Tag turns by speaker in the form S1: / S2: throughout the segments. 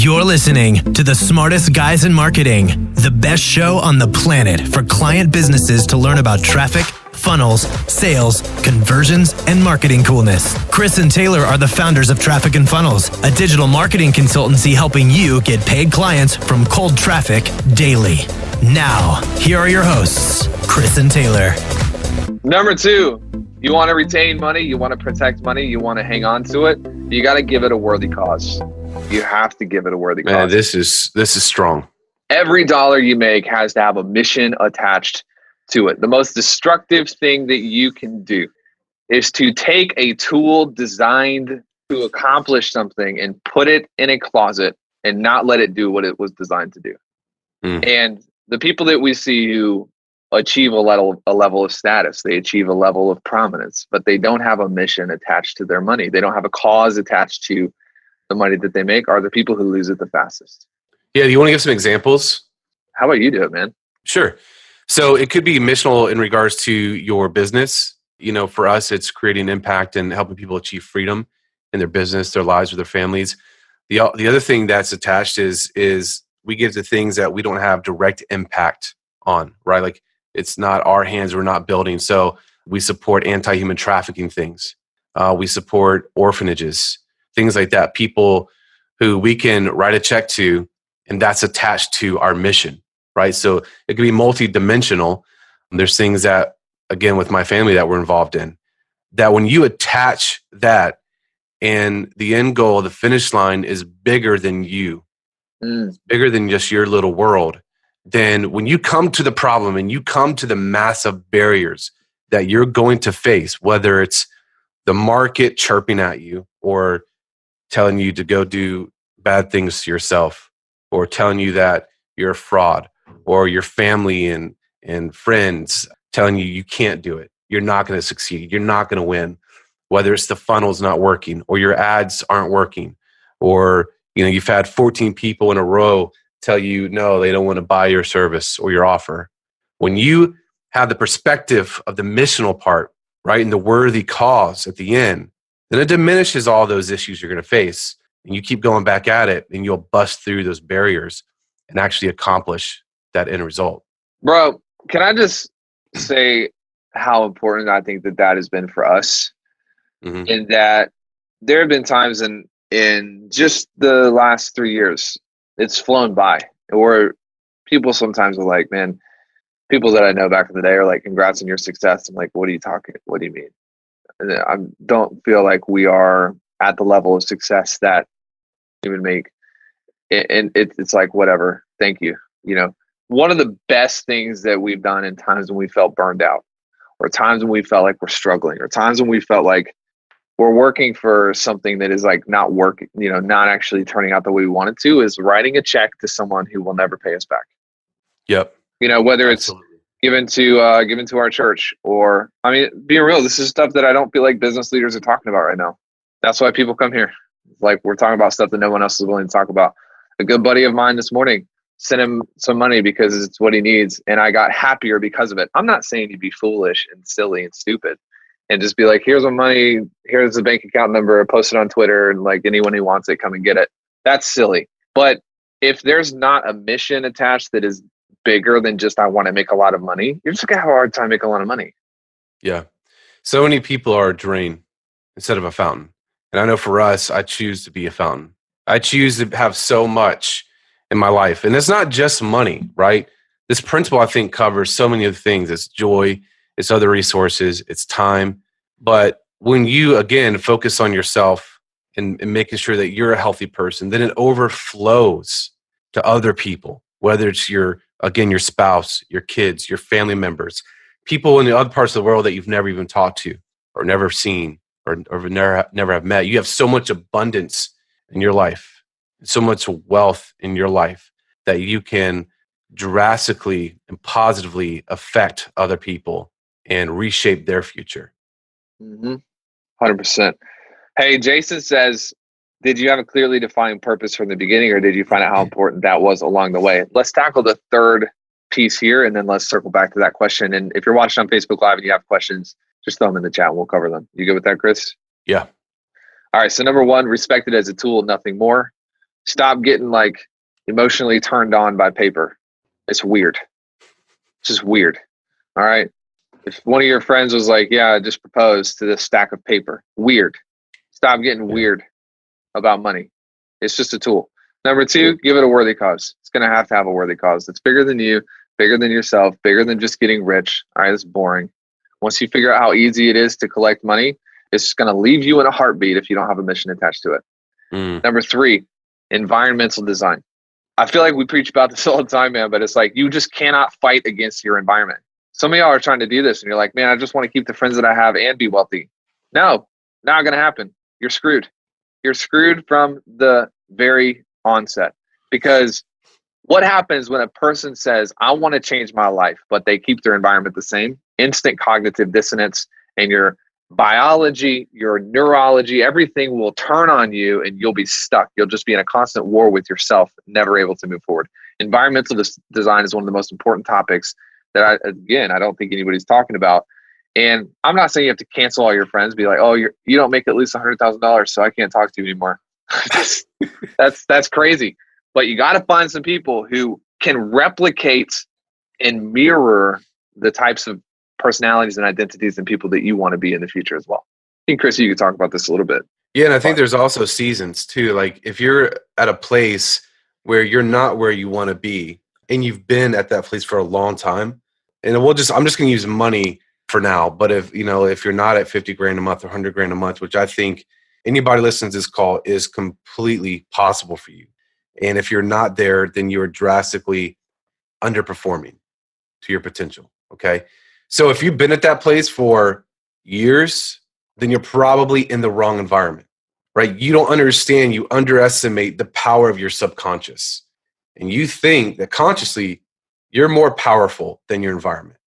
S1: You're listening to the smartest guys in marketing, the best show on the planet for client businesses to learn about traffic, funnels, sales, conversions, and marketing coolness. Chris and Taylor are the founders of Traffic and Funnels, a digital marketing consultancy helping you get paid clients from cold traffic daily. Now, here are your hosts, Chris and Taylor.
S2: Number two, you want to retain money, you want to protect money, you want to hang on to it, you got to give it a worthy cause. You have to give it a worthy cause.
S3: Man, this is strong.
S2: Every dollar you make has to have a mission attached to it. The most destructive thing that you can do is to take a tool designed to accomplish something and put it in a closet and not let it do what it was designed to do. And the people that we see who achieve a level of status, they achieve a level of prominence, but they don't have a mission attached to their money. They don't have a cause attached to the money that they make, are the people who lose it the fastest.
S3: Yeah, do you want to give some examples?
S2: How about you do it, man?
S3: Sure. So it could be missional in regards to your business. You know, for us, it's creating impact and helping people achieve freedom in their business, their lives, or their families. The other thing that's attached is we give to things that we don't have direct impact on, right? Like it's not our hands, we're not building. So we support anti-human trafficking things. We support orphanages, things like that. People who we can write a check to, and that's attached to our mission, right? So it can be multidimensional. There's things that, again, with my family that we're involved in, that when you attach that and the end goal, the finish line is bigger than you, it's bigger than just your little world, then when you come to the problem and you come to the massive barriers that you're going to face, whether it's the market chirping at you or telling you to go do bad things to yourself, or telling you that you're a fraud, or your family and friends telling you can't do it, you're not going to succeed, you're not going to win, whether it's the funnel's not working, or your ads aren't working, or you've had 14 people in a row tell you no, they don't want to buy your service or your offer. When you have the perspective of the missional part, right, and the worthy cause at the end, then it diminishes all those issues you're going to face, and you keep going back at it, and you'll bust through those barriers and actually accomplish that end result.
S2: Bro, can I just say how important I think that has been for us? In that there have been times in just the last 3 years, it's flown by, or people sometimes are like, man, people that I know back in the day are like, congrats on your success. I'm like, what are you talking? What do you mean? And I don't feel like we are at the level of success that you would make. And it's like, whatever, thank you. One of the best things that we've done in times when we felt burned out, or times when we felt like we're struggling, or times when we felt like we're working for something that is like not working, not actually turning out the way we want it to, is writing a check to someone who will never pay us back.
S3: Yep.
S2: Whether
S3: Absolutely.
S2: It's given to our church, or, I mean, being real, this is stuff that I don't feel like business leaders are talking about right now. That's why people come here. Like, we're talking about stuff that no one else is willing to talk about. A good buddy of mine this morning sent him some money because it's what he needs, and I got happier because of it. I'm not saying you be foolish and silly and stupid and just be like, here's my money, here's the bank account number, post it on Twitter, and like, anyone who wants it, come and get it. That's silly. But if there's not a mission attached that is bigger than just, I want to make a lot of money, you're just gonna have a hard time making a lot of money.
S3: Yeah. So many people are a drain instead of a fountain. And I know for us, I choose to be a fountain. I choose to have so much in my life. And it's not just money, right? This principle, I think, covers so many of the things. It's joy, it's other resources, it's time. But when you, again, focus on yourself and making sure that you're a healthy person, then it overflows to other people, whether it's your spouse, your kids, your family members, people in the other parts of the world that you've never even talked to or never seen or never have met. You have so much abundance in your life, so much wealth in your life that you can drastically and positively affect other people and reshape their future.
S2: 100%. Hey, Jason says, did you have a clearly defined purpose from the beginning, or did you find out how important that was along the way? Let's tackle the third piece here, and then let's circle back to that question. And if you're watching on Facebook Live and you have questions, just throw them in the chat and we'll cover them. You good with that, Chris?
S3: Yeah.
S2: All right. So number one, respect it as a tool, nothing more. Stop getting like emotionally turned on by paper. It's weird. It's just weird. All right. If one of your friends was like, yeah, I just proposed to this stack of paper, weird. Stop getting weird about money. It's just a tool. Number two, give it a worthy cause. It's going to have a worthy cause. That's bigger than you, bigger than yourself, bigger than just getting rich. All right, it's boring. Once you figure out how easy it is to collect money, it's going to leave you in a heartbeat if you don't have a mission attached to it. Number three, environmental design. I feel like we preach about this all the time, man, but it's like you just cannot fight against your environment. Some of y'all are trying to do this and you're like, man, I just want to keep the friends that I have and be wealthy. No, not going to happen. You're screwed. You're screwed from the very onset. Because what happens when a person says, I want to change my life, but they keep their environment the same? Instant cognitive dissonance, and your biology, your neurology, everything will turn on you and you'll be stuck. You'll just be in a constant war with yourself, never able to move forward. Environmental design is one of the most important topics that I don't think anybody's talking about. And I'm not saying you have to cancel all your friends, be like, oh, you don't make at least $100,000, so I can't talk to you anymore. that's crazy. But you got to find some people who can replicate and mirror the types of personalities and identities and people that you want to be in the future as well. I think, Chris, you could talk about this a little bit.
S3: Yeah, and I think there's also seasons too. Like if you're at a place where you're not where you want to be and you've been at that place for a long time, and I'm just going to use money for now, but if you're not at 50 grand a month or 100 grand a month, which I think anybody listening to this call is completely possible for you. And if you're not there, then you're drastically underperforming to your potential. Okay. So if you've been at that place for years, then you're probably in the wrong environment, right? You don't understand, you underestimate the power of your subconscious. And you think that consciously you're more powerful than your environment,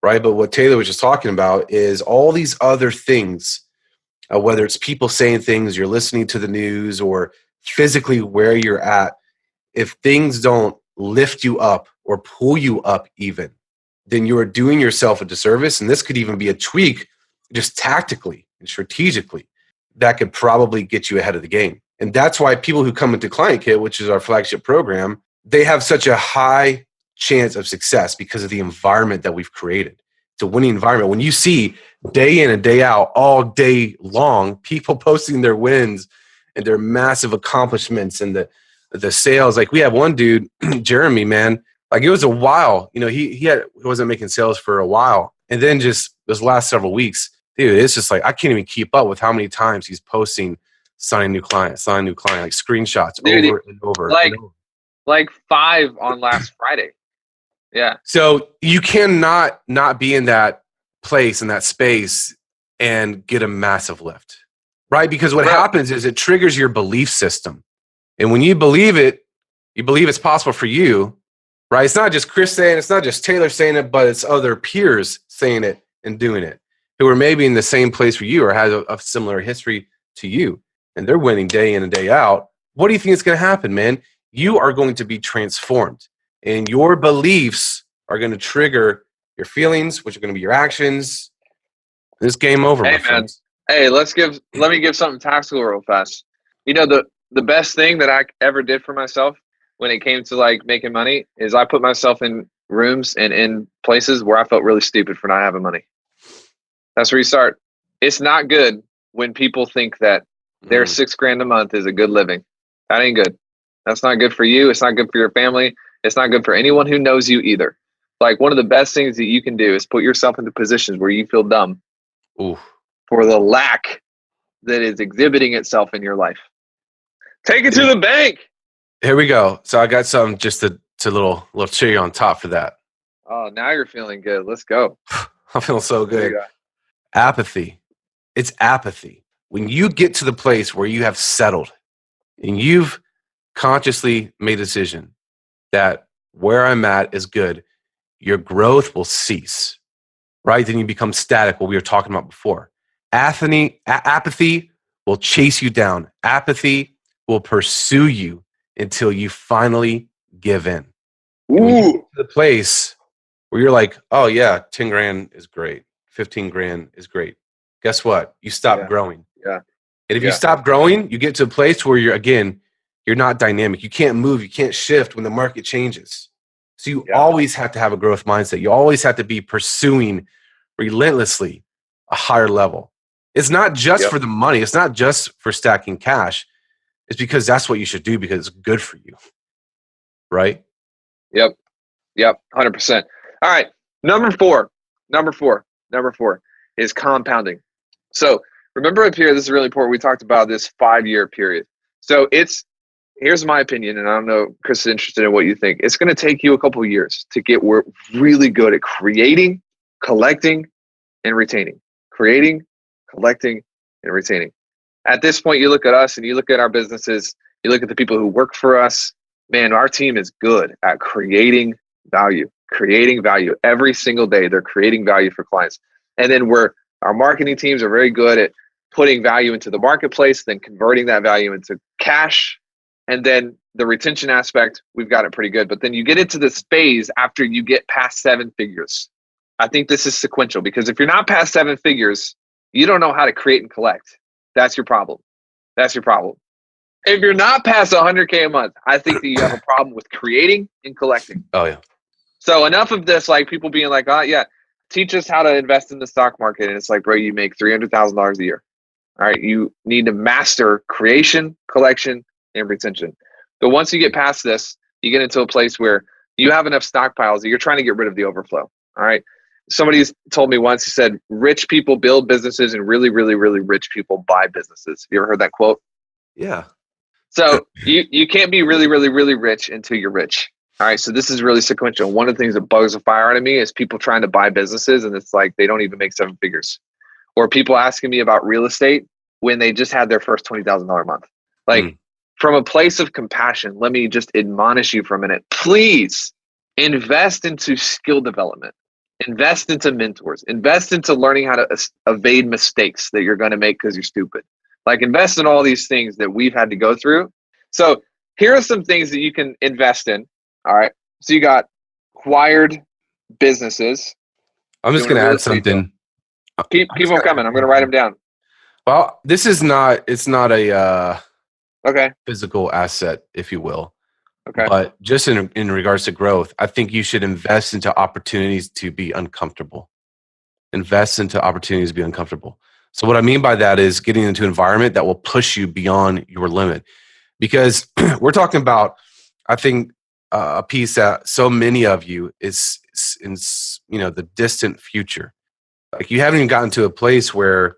S3: right? But what Taylor was just talking about is all these other things, whether it's people saying things, you're listening to the news, or physically where you're at, if things don't lift you up or pull you up even, then you are doing yourself a disservice. And this could even be a tweak just tactically and strategically that could probably get you ahead of the game. And that's why people who come into Client Kit, which is our flagship program, they have such a high chance of success because of the environment that we've created. It's a winning environment. When you see day in and day out, all day long, people posting their wins and their massive accomplishments and the sales, like we have one dude, Jeremy, man, like it was a while, he wasn't making sales for a while. And then just those last several weeks, dude, it's just like, I can't even keep up with how many times he's posting sign a new client, like screenshots
S2: dude,
S3: over and over.
S2: Like 5 on last Friday. Yeah.
S3: So you cannot not be in that place, in that space, and get a massive lift, right? Because what happens is it triggers your belief system. And when you believe it, you believe it's possible for you, right? It's not just Chris saying it, it's not just Taylor saying it, but it's other peers saying it and doing it who are maybe in the same place for you or has a similar history to you. And they're winning day in and day out. What do you think is going to happen, man? You are going to be transformed. And your beliefs are going to trigger your feelings, which are going to be your actions. This game over, my friends.
S2: Hey, let me give something tactical real fast. The best thing that I ever did for myself when it came to like making money is I put myself in rooms and in places where I felt really stupid for not having money. That's where you start. It's not good when people think that their $6 grand a month is a good living. That ain't good. That's not good for you. It's not good for your family. It's not good for anyone who knows you either. Like one of the best things that you can do is put yourself into positions where you feel dumb for the lack that is exhibiting itself in your life. Take it to the bank.
S3: Here we go. So I got something just to little cherry on top for that.
S2: Oh, now you're feeling good. Let's go.
S3: I'm feeling so good. Apathy. It's apathy. When you get to the place where you have settled and you've consciously made a decision that where I'm at is good, your growth will cease, right? Then you become static, what we were talking about before. Apathy will chase you down. Apathy will pursue you until you finally give in. When you get to the place where you're like, oh yeah, 10 grand is great. 15 grand is great. Guess what? You stop growing.
S2: Yeah.
S3: And if you stop growing, you get to a place where You're not dynamic. You can't move. You can't shift when the market changes. So you always have to have a growth mindset. You always have to be pursuing relentlessly a higher level. It's not just for the money. It's not just for stacking cash. It's because that's what you should do because it's good for you. Right?
S2: Yep. 100%. All right. Number four is compounding. So remember up here, this is really important. We talked about this 5-year period. So here's my opinion, and I don't know, Chris is interested in what you think. It's going to take you a couple of years to get really good at creating, collecting, and retaining. Creating, collecting, and retaining. At this point, you look at us and you look at our businesses, you look at the people who work for us. Man, our team is good at creating value every single day. They're creating value for clients. And then our marketing teams are very good at putting value into the marketplace, then converting that value into cash. And then the retention aspect, we've got it pretty good. But then you get into this phase after you get past 7 figures. I think this is sequential because if you're not past 7 figures, you don't know how to create and collect. That's your problem. If you're not past 100K a month, I think that you have a problem with creating and collecting.
S3: Oh, yeah.
S2: So enough of this, like people being like, oh, yeah, teach us how to invest in the stock market. And it's like, bro, you make $300,000 a year. All right. You need to master creation, collection, and retention. But once you get past this, you get into a place where you have enough stockpiles that you're trying to get rid of the overflow. All right. Somebody's told me once, he said, rich people build businesses and really, really, really rich people buy businesses. You ever heard that quote?
S3: Yeah.
S2: So you can't be really, really, really rich until you're rich. All right. So this is really sequential. One of the things that bugs the fire out of me is people trying to buy businesses and it's like they don't even make 7 figures. Or people asking me about real estate when they just had their first $20,000 a month. Like from a place of compassion, let me just admonish you for a minute. Please invest into skill development. Invest into mentors. Invest into learning how to evade mistakes that you're going to make because you're stupid. Like invest in all these things that we've had to go through. So here are some things that you can invest in. All right. So you got acquired businesses.
S3: I'm just going to add something.
S2: Keep them coming. I'm going to write them down.
S3: Well, it's not a
S2: okay
S3: physical asset, if you will.
S2: Okay.
S3: But just in regards to growth, I think you should invest into opportunities to be uncomfortable. Invest into opportunities to be uncomfortable. So what I mean by that is getting into an environment that will push you beyond your limit. Because we're talking about, I think, a piece that so many of you is in the distant future. Like you haven't even gotten to a place where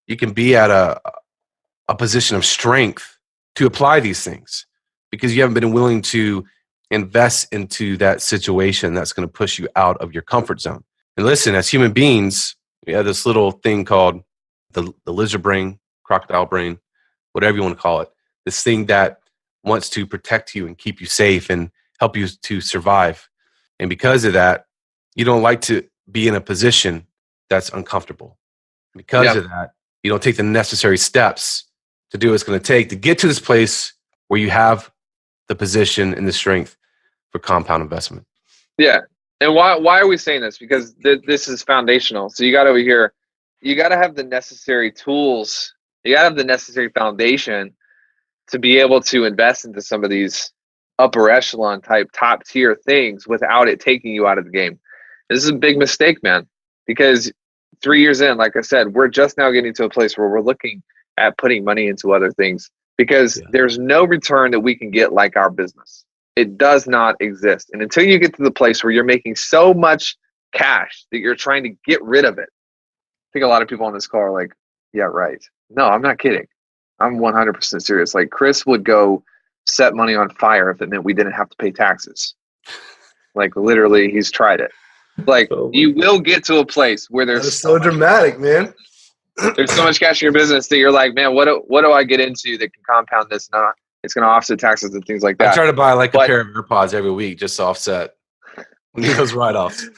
S3: you can be at a position of strength to apply these things because you haven't been willing to invest into that situation that's going to push you out of your comfort zone. And listen, as human beings, we have this little thing called the lizard brain, crocodile brain, whatever you want to call it. This thing that wants to protect you and keep you safe and help you to survive. And because of that, you don't like to be in a position that's uncomfortable. Because of that, you don't take the necessary steps to do what it's going to take to get to this place where you have the position and the strength for compound investment. Yeah.
S2: And why are we saying this? Because this is foundational. So you got over here, you got to have the necessary tools. You got to have the necessary foundation to be able to invest into some of these upper echelon type top tier things without it taking you out of the game. This is a big mistake, man, because 3 years in, like I said, we're just now getting to a place where we're looking at putting money into other things because there's no return that we can get like our business. It does not exist. And until you get to the place where you're making so much cash that you're trying to get rid of it, I think a lot of people on this call are like, yeah, right. No, I'm not kidding. I'm 100% serious. Like Chris would go set money on fire if it meant we didn't have to pay taxes. Like literally, he's tried it. Like you will get to a place where there's
S3: so dramatic, man.
S2: There's so much cash in your business that you're like, man, what do I get into that can compound this? Not it's going to offset taxes and things like that.
S3: I try to buy a pair of AirPods every week just to offset those write-offs.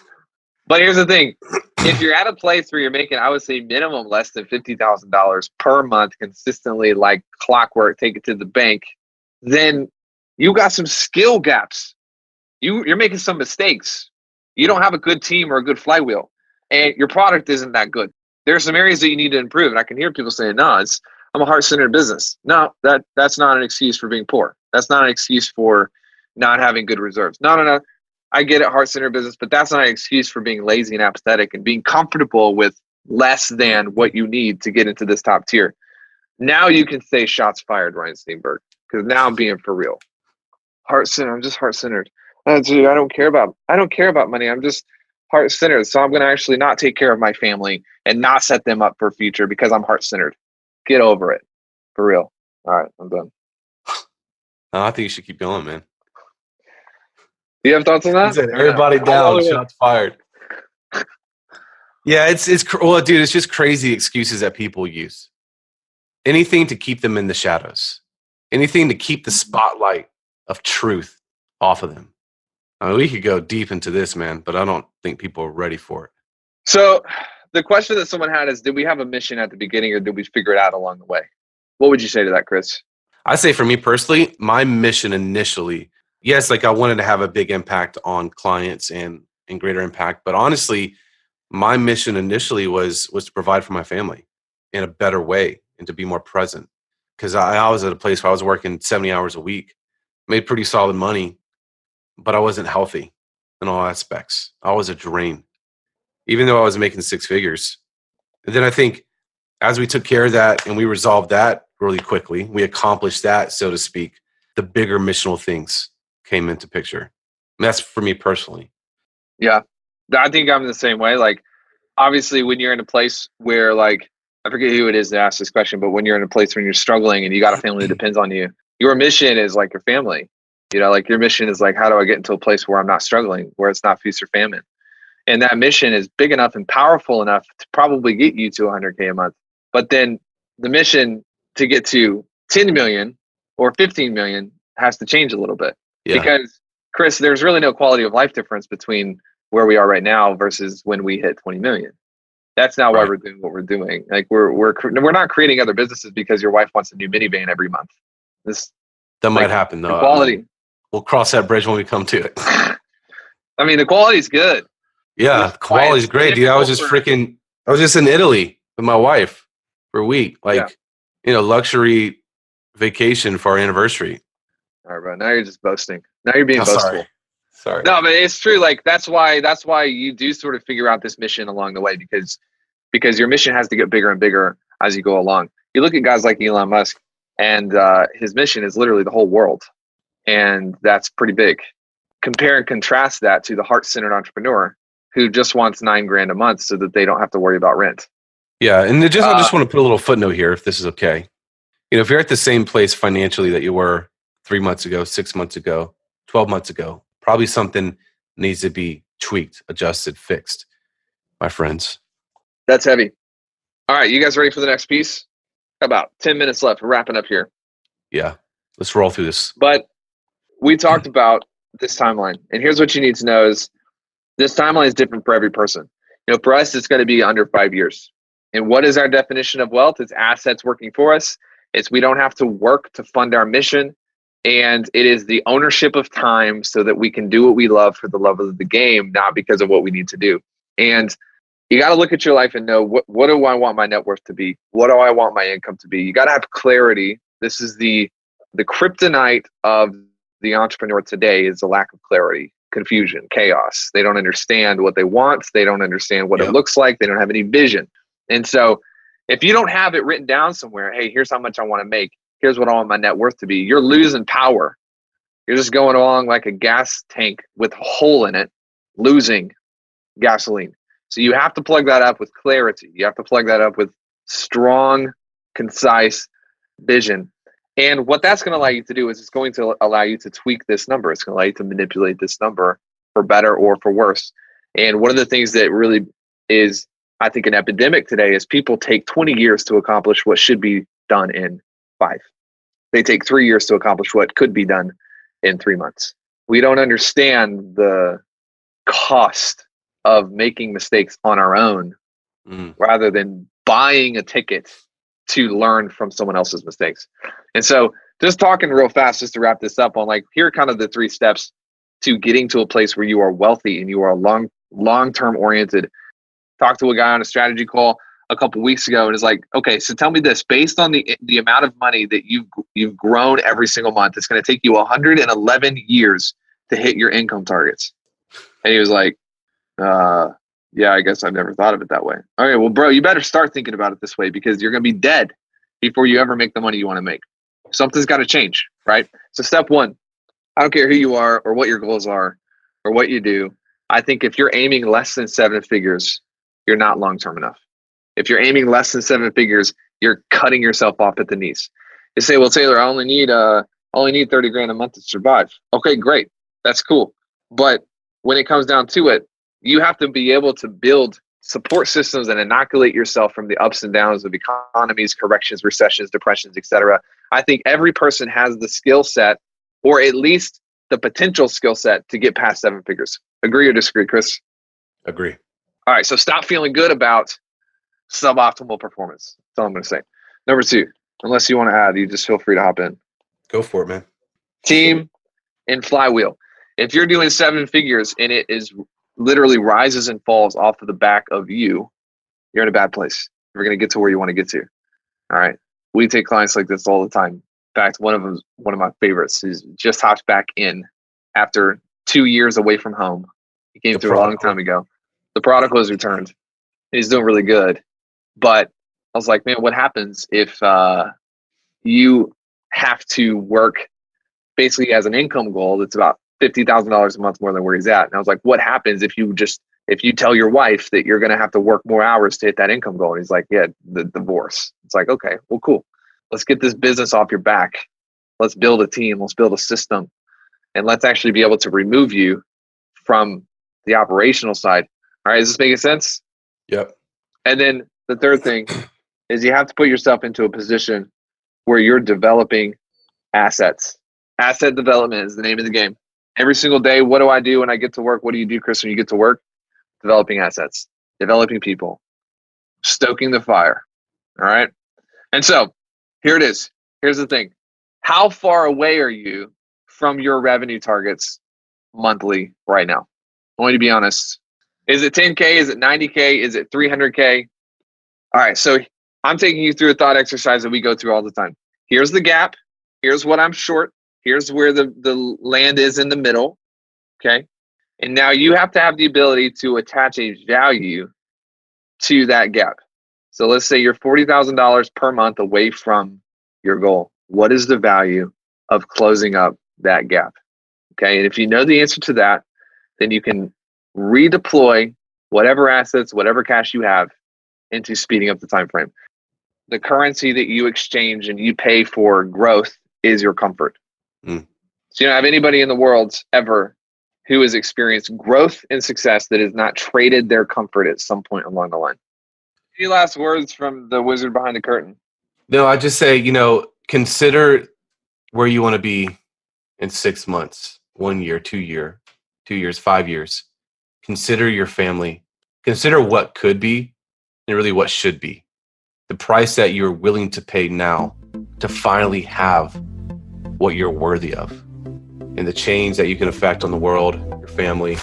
S2: But here's the thing. If you're at a place where you're making, I would say minimum less than $50,000 per month consistently, like clockwork, take it to the bank, then you got some skill gaps. You're making some mistakes. You don't have a good team or a good flywheel, and your product isn't that good. There are some areas that you need to improve. And I can hear people saying, no, I'm a heart-centered business. No, that's not an excuse for being poor. That's not an excuse for not having good reserves. No. I get it, heart-centered business, but that's not an excuse for being lazy and apathetic and being comfortable with less than what you need to get into this top tier. Now you can say shots fired, Ryan Steenberg, because now I'm being for real. Heart-centered. I'm just heart-centered. Dude, I don't care about money. I'm just heart-centered. So I'm going to actually not take care of my family and not set them up for a future because I'm heart-centered. Get over it. For real. All right, I'm done.
S3: No, I think you should keep going, man.
S2: Do you have thoughts on that?
S3: He said, everybody down, shots fired. Yeah, well, dude, it's just crazy excuses that people use. Anything to keep them in the shadows. Anything to keep the spotlight of truth off of them. I mean, we could go deep into this, man, but I don't think people are ready for it.
S2: So the question that someone had is, did we have a mission at the beginning or did we figure it out along the way? What would you say to that, Chris?
S3: I say for me personally, my mission initially, yes, like I wanted to have a big impact on clients and greater impact. But honestly, my mission initially was to provide for my family in a better way and to be more present. Because I was at a place where I was working 70 hours a week, made pretty solid money, but I wasn't healthy in all aspects. I was a drain, even though I was making six figures. And then I think as we took care of that and we resolved that really quickly, we accomplished that, so to speak, the bigger missional things came into picture. And that's for me personally.
S2: Yeah, I think I'm the same way. Like, obviously, when you're in a place where, like, I forget who it is that asked this question, but when you're in a place when you're struggling and you got a family that depends on you, your mission is like your family. You know, like your mission is like, how do I get into a place where I'm not struggling, where it's not feast or famine? And that mission is big enough and powerful enough to probably get you to 100K a month. But then the mission to get to 10 million or 15 million has to change a little bit. Yeah. Because, Chris, there's really no quality of life difference between where we are right now versus when we hit 20 million. That's not why we're doing what we're doing. Like we're not creating other businesses because your wife wants a new minivan every month.
S3: That might happen though.
S2: Quality.
S3: I mean, we'll cross that bridge when we come to it.
S2: I mean, the quality's good.
S3: Yeah, quality's great, dude. I was just in Italy with my wife for a week, luxury vacation for our anniversary.
S2: All right, bro. Now you're just boasting. Now you're being boastful.
S3: Sorry.
S2: No, but it's true. Like that's why you do sort of figure out this mission along the way because your mission has to get bigger and bigger as you go along. You look at guys like Elon Musk, and his mission is literally the whole world, and that's pretty big. Compare and contrast that to the heart-centered entrepreneur who just wants $9,000 a month so that they don't have to worry about rent.
S3: Yeah, and I just want to put a little footnote here, if this is okay. You know, if you're at the same place financially that you were 3 months ago, 6 months ago, 12 months ago, probably something needs to be tweaked, adjusted, fixed, my friends.
S2: That's heavy. All right, you guys ready for the next piece? About 10 minutes left. We're wrapping up here.
S3: Yeah, let's roll through this.
S2: But we talked about this timeline, and here's what you need to know is this timeline is different for every person. You know, for us, it's going to be under 5 years. And what is our definition of wealth? It's assets working for us. It's we don't have to work to fund our mission. And it is the ownership of time so that we can do what we love for the love of the game, not because of what we need to do. And you got to look at your life and know what do I want my net worth to be? What do I want my income to be? You got to have clarity. This is the kryptonite of the entrepreneur today is a lack of clarity, confusion, chaos. They don't understand what they want. They don't understand what it looks like. They don't have any vision. And so if you don't have it written down somewhere, hey, here's how much I want to make. Here's what I want my net worth to be. You're losing power. You're just going along like a gas tank with a hole in it, losing gasoline. So you have to plug that up with clarity. You have to plug that up with strong, concise vision. And what that's going to allow you to do is it's going to allow you to tweak this number. It's going to allow you to manipulate this number for better or for worse. And one of the things that really is, I think, an epidemic today is people take 20 years to accomplish what should be done in 5. They take 3 years to accomplish what could be done in 3 months. We don't understand the cost of making mistakes on our own rather than buying a ticket to learn from someone else's mistakes. And so just talking real fast, just to wrap this up on like, here are kind of the 3 steps to getting to a place where you are wealthy and you are long-term oriented. Talk to a guy on a strategy call. a couple weeks ago and is like, okay, so tell me this, based on the amount of money that you've grown every single month, it's going to take you 111 years to hit your income targets. And he was like, yeah, I guess I've never thought of it that way. Okay, well, bro, you better start thinking about it this way, because you're going to be dead before you ever make the money you want to make. Something's got to change, right? So step one, I don't care who you are or what your goals are or what you do. I think if you're aiming less than 7 figures, you're not long-term enough. If you're aiming less than 7 figures, you're cutting yourself off at the knees. You say, well, Taylor, I only need 30 grand a month to survive. Okay, great. That's cool. But when it comes down to it, you have to be able to build support systems and inoculate yourself from the ups and downs of economies, corrections, recessions, depressions, etc. I think every person has the skill set, or at least the potential skill set, to get past 7 figures. Agree or disagree, Chris?
S3: Agree.
S2: All right, so stop feeling good about suboptimal performance. That's all I'm going to say. Number 2, unless you want to add, you just feel free to hop in.
S3: Go for it, man. Team
S2: and flywheel. If you're doing 7 figures and it is literally rises and falls off of the back of you, you're in a bad place. You're going to get to where you want to get to. All right. We take clients like this all the time. In fact, one of my favorites is just hopped back in after 2 years away from home. He came through a long time ago. The prodigal has returned. He's doing really good. But I was like, man, what happens if you have to work basically as an income goal that's about $50,000 a month more than where he's at? And I was like, what happens if you tell your wife that you're going to have to work more hours to hit that income goal? And he's like, yeah, the divorce. It's like, okay, well, cool. Let's get this business off your back. Let's build a team. Let's build a system. And let's actually be able to remove you from the operational side. All right, is this making sense?
S3: Yep.
S2: And then the third thing is you have to put yourself into a position where you're developing assets. Asset development is the name of the game. Every single day, what do I do when I get to work? What do you do, Chris, when you get to work? Developing assets, developing people, stoking the fire. All right. And so here it is. Here's the thing. How far away are you from your revenue targets monthly right now? I want you to be honest. Is it 10K? Is it 90K? Is it 300K? All right. So I'm taking you through a thought exercise that we go through all the time. Here's the gap. Here's what I'm short. Here's where the land is in the middle. Okay. And now you have to have the ability to attach a value to that gap. So let's say you're $40,000 per month away from your goal. What is the value of closing up that gap? Okay. And if you know the answer to that, then you can redeploy whatever assets, whatever cash you have into speeding up the time frame. The currency that you exchange and you pay for growth is your comfort. So you don't have anybody in the world ever who has experienced growth and success that has not traded their comfort at some point along the line. Any last words from the wizard behind the curtain?
S3: No, I just say, consider where you want to be in 6 months, 1 year, 2 years, 5 years. Consider your family. Consider what could be and really what should be. The price that you're willing to pay now to finally have what you're worthy of, and the change that you can affect on the world, your family.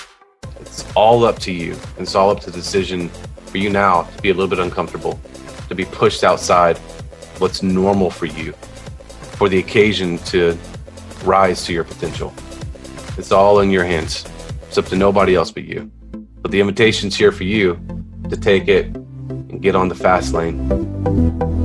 S3: It's all up to you. And it's all up to the decision for you now to be a little bit uncomfortable, to be pushed outside what's normal for you, for the occasion to rise to your potential. It's all in your hands. It's up to nobody else but you. But the invitation's here for you to take it and get on the fast lane.